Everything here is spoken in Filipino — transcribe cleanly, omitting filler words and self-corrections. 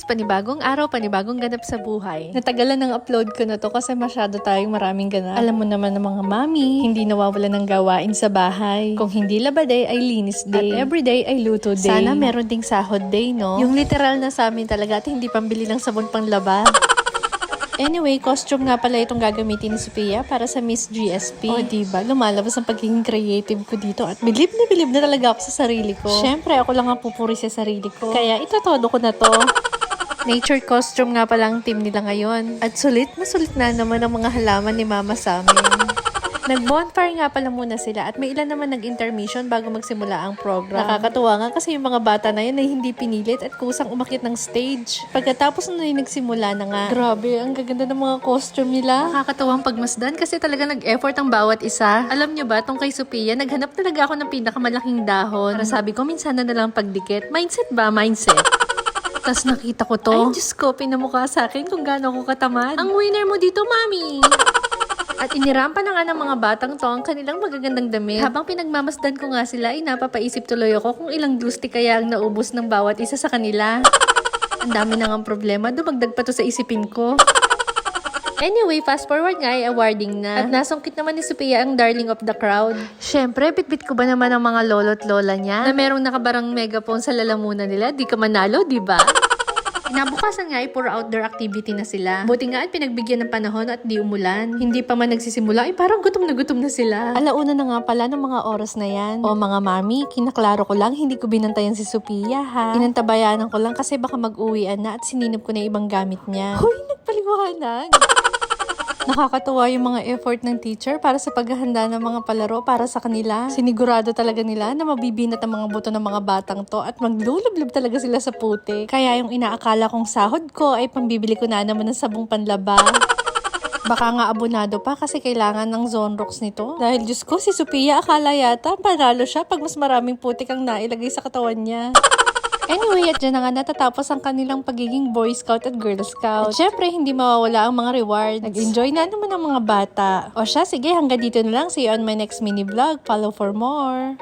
panibagong araw, panibagong ganap sa buhay. Natagalan ng upload ko na to kasi masyado tayong maraming ganap. Alam mo naman ng mga mami, hindi nawawala ng gawain sa bahay. Kung hindi laba day, ay linis day. At everyday ay luto day. Sana meron ding sahod day, no? Yung literal na sa amin talaga at hindi pambili ng sabon pang laba. Anyway, costume nga pala itong gagamitin ni Sophia para sa Miss GSP. O diba, lumalabas ang pagiging creative ko dito at bilib na talaga ako sa sarili ko. Syempre, ako lang ang pupuri sa sarili ko. Kaya itotodo ko na to. Nature costume nga pala ang team nila ngayon. At sulit na naman ang mga halaman ni Mama sa amin. Nag-bonfire nga pala muna sila at may ilan naman nag-intermission bago magsimula ang program. Nakakatuwa nga kasi yung mga bata na yun ay hindi pinilit at kusang umakyat ng stage. Pagkatapos na nagsimula na nga. Grabe, ang gaganda ng mga costume nila. Nakakatuwang pagmasdan kasi talaga nag-effort ang bawat isa. Alam nyo ba, tong kay Sophia, naghanap talaga ako ng pinakamalaking dahon. Para sabi ko, minsan na lang pagdikit. Mindset ba? Mindset. Tapos nakita ko to. Ay, Diyos ko, pinamukha sa akin kung gaano ako katamad. Ang winner mo dito, Mami! At inirampa na nga ng mga batang to ang kanilang magagandang damit. Habang pinagmamasdan ko nga sila, ay napapaisip tuloy ako kung ilang gusti kaya ang naubos ng bawat isa sa kanila. Ang dami na nga problema, dumagdag pa to sa isipin ko. Anyway, fast forward nga ay awarding na. At nasungkit naman ni Sophia ang darling of the crowd. Syempre, bitbit ko ba naman ang mga lolo't lola niya na merong nakabarang megaphone sa lalamunan nila, di ka manalo, di ba? Inabukasan nga ay puro outdoor activity na sila. Buti nga at pinagbigyan ng panahon at di umulan. Hindi pa man nagsisimula ay parang gutom na sila. Alauna na nga pala ng mga oras na yan. O mga mami, kinaklaro ko lang hindi ko binantayan si Sophia ha. Inantabayanan ko lang kasi baka mag-uwian na at sininip ko na ibang gamit niya. Hoy, nagpaliwanag! Nakakatuwa yung mga effort ng teacher para sa paghahanda ng mga palaro para sa kanila. Sinigurado talaga nila na mabibinat ang mga buto ng mga batang to at maglulublob talaga sila sa putik. Kaya yung inaakala kong sahod ko ay pambibili ko na naman ng sabong panlaba. Baka nga abonado pa kasi kailangan ng Zonrox nito. Dahil Diyos ko, si Sophia akala yata panalo siya pag mas maraming putik ang nailagay sa katawan niya. Anyway, at dyan na nga natatapos ang kanilang pagiging Boy Scout at Girl Scout. At syempre, hindi mawawala ang mga rewards. Nag-enjoy na naman ang mga bata. O siya, sige, hanggang dito na lang. See you on my next mini vlog. Follow for more.